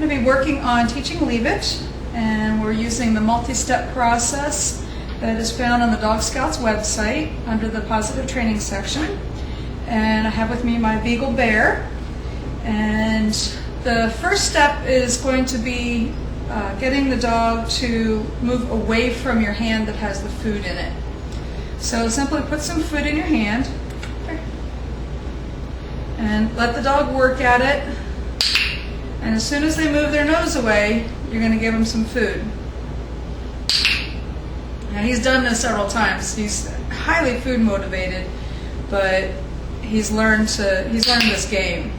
going to be working on teaching Leave It, and we're using the multi-step process that is found on the Dog Scouts website under the positive training section. And I have with me my Beagle Bear, and the first step is going to be getting the dog to move away from your hand that has the food in it. So simply put some food in your hand and let the dog work at it. And as soon as they move their nose away, you're going to give them some food. Now he's done this several times. He's highly food motivated, but he's learned this game.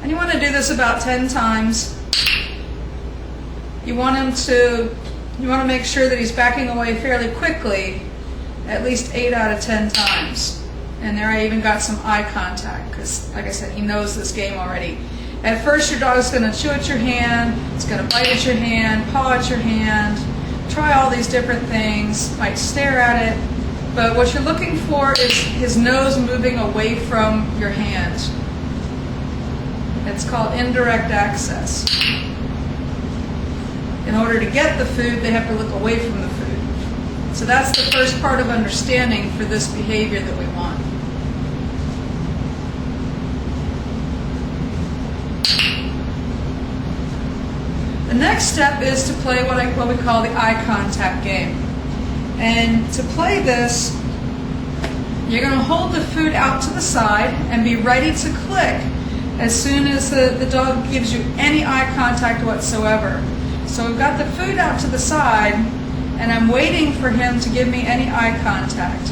And you want to do this about 10 times. You want to make sure that he's backing away fairly quickly, at least 8 out of 10 times. And there I even got some eye contact because, like I said, he knows this game already. At first your dog's going to chew at your hand, it's going to bite at your hand, paw at your hand, try all these different things, might stare at it. But what you're looking for is his nose moving away from your hand. It's called indirect access. In order to get the food, they have to look away from the food. So that's the first part of understanding for this behavior that we want. The next step is to play what we call the eye contact game. And to play this, you're going to hold the food out to the side and be ready to click as soon as the dog gives you any eye contact whatsoever. So we've got the food out to the side, and I'm waiting for him to give me any eye contact.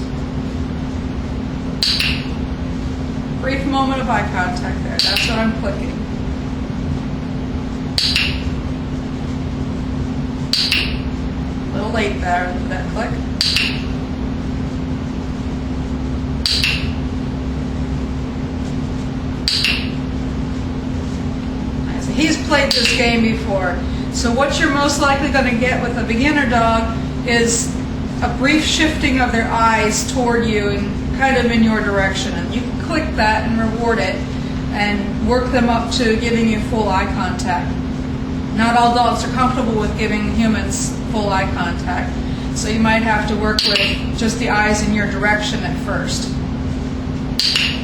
Brief moment of eye contact there. That's what I'm clicking. A little late there for that click. He's played this game before. So what you're most likely going to get with a beginner dog is a brief shifting of their eyes toward you and kind of in your direction. And you can click that and reward it and work them up to giving you full eye contact. Not all dogs are comfortable with giving humans full eye contact. So you might have to work with just the eyes in your direction at first.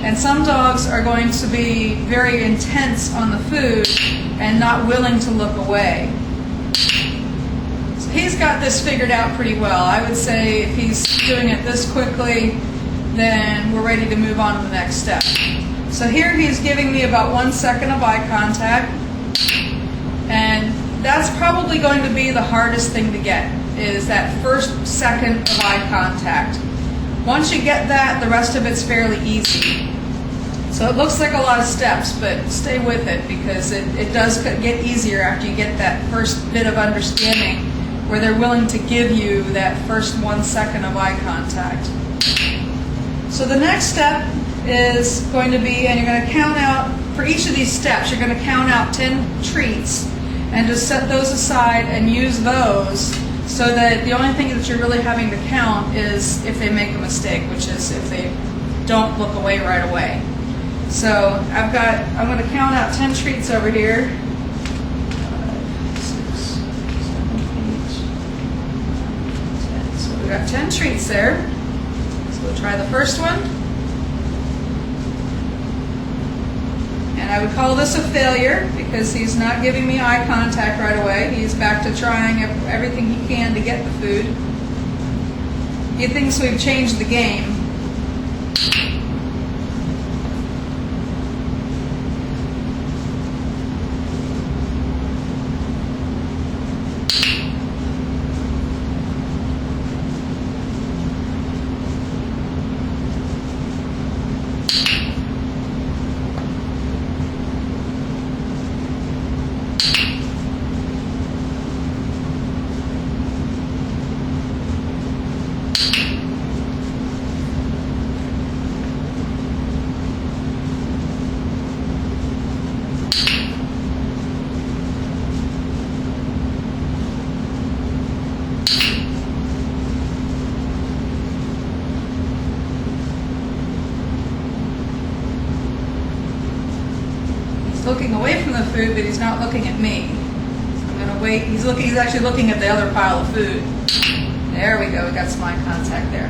And some dogs are going to be very intense on the food and not willing to look away. So he's got this figured out pretty well. I would say if he's doing it this quickly, then we're ready to move on to the next step. So here he's giving me about 1 second of eye contact. And that's probably going to be the hardest thing to get, is that first second of eye contact. Once you get that, the rest of it's fairly easy. So it looks like a lot of steps, but stay with it because it does get easier after you get that first bit of understanding where they're willing to give you that first 1 second of eye contact. So the next step is going to be, and you're going to count out, for each of these steps, you're going to count out 10 treats and just set those aside and use those so that the only thing that you're really having to count is if they make a mistake, which is if they don't look away right away. So I'm going to count out 10 treats over here. 5, 6, 7, 8, 10. So we've got 10 treats there. So we'll try the first one. And I would call this a failure because he's not giving me eye contact right away. He's back to trying everything he can to get the food. He thinks we've changed the game. He's looking away from the food, but he's not looking at me. So I'm going to wait. He's actually looking at the other pile of food. There we go. We got some eye contact there.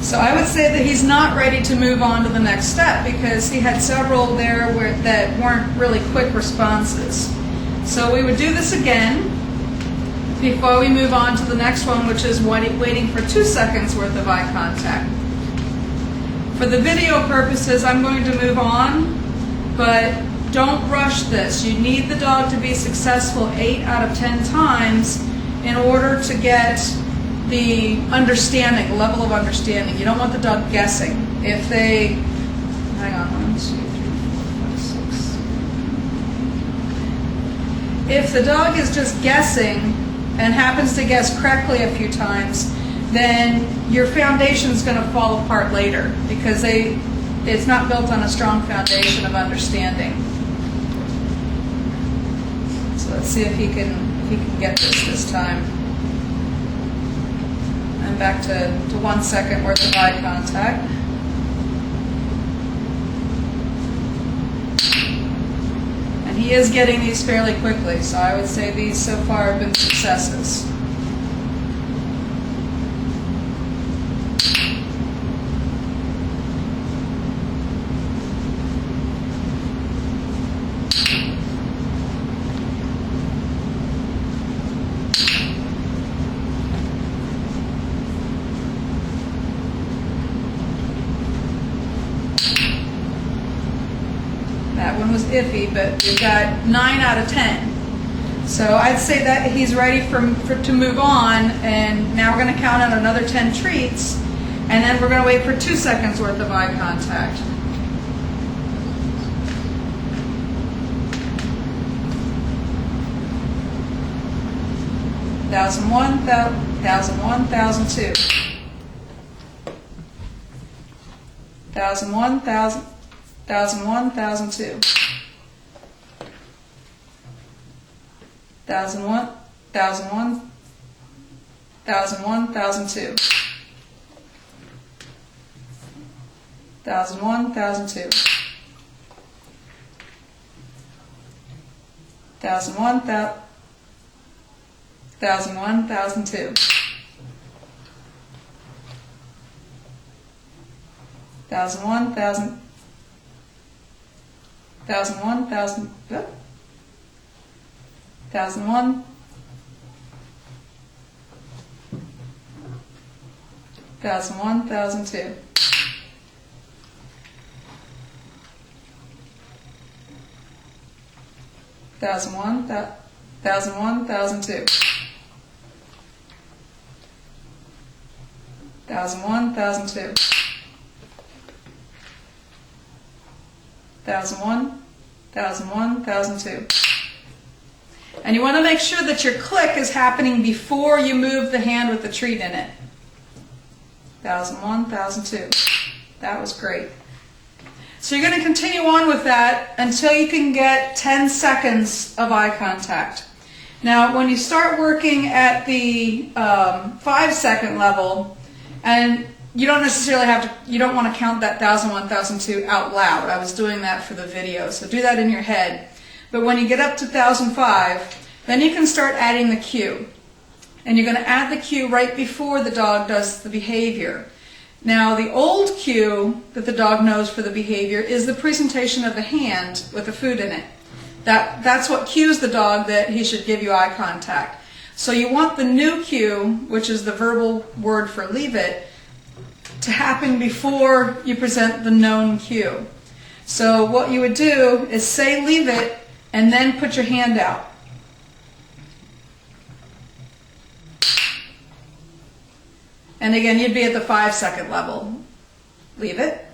So I would say that he's not ready to move on to the next step because he had several there that weren't really quick responses. So we would do this again before we move on to the next one, which is waiting for 2 seconds worth of eye contact. For the video purposes, I'm going to move on, but don't rush this. You need the dog to be successful 8 out of 10 times in order to get the understanding, level of understanding. You don't want the dog guessing. If they, hang on, 1, 2, 3, 4, 5, 6. If the dog is just guessing and happens to guess correctly a few times, then your foundation is going to fall apart later because it's not built on a strong foundation of understanding. So let's see if he can get this time. And back to 1 second worth of eye contact. And he is getting these fairly quickly, so I would say these so far have been successes. That one was iffy, but we've got 9 out of 10. So I'd say that he's ready to move on, and now we're going to count out another 10 treats, and then we're going to wait for 2 seconds worth of eye contact. Thousand one, 1,002. 1,001, 1,001, 1,002. 1,001, 1,001, 1,001, 1,002. 1,001, 1,002. 1,001, 1,001, 1,002. 1,001, 1,000. 1,001, 1,000, 1,001, 1,001, 1,002, 1,001, 1,001, 1,002, 1,001, 1,002. 1,001, 1,001, 1,002. And you want to make sure that your click is happening before you move the hand with the treat in it. 1,001, 1,002. That was great. So you're going to continue on with that until you can get 10 seconds of eye contact. Now, when you start working at the 5-second level, and you don't necessarily have to, you don't want to count that 1,001, 1,002 out loud. I was doing that for the video, so do that in your head. But when you get up to 1,005, then you can start adding the cue. And you're going to add the cue right before the dog does the behavior. Now, the old cue that the dog knows for the behavior is the presentation of the hand with the food in it. That's what cues the dog that he should give you eye contact. So you want the new cue, which is the verbal word for leave it, to happen before you present the known cue. So what you would do is say leave it and then put your hand out. And again, you'd be at the 5-second level. Leave it.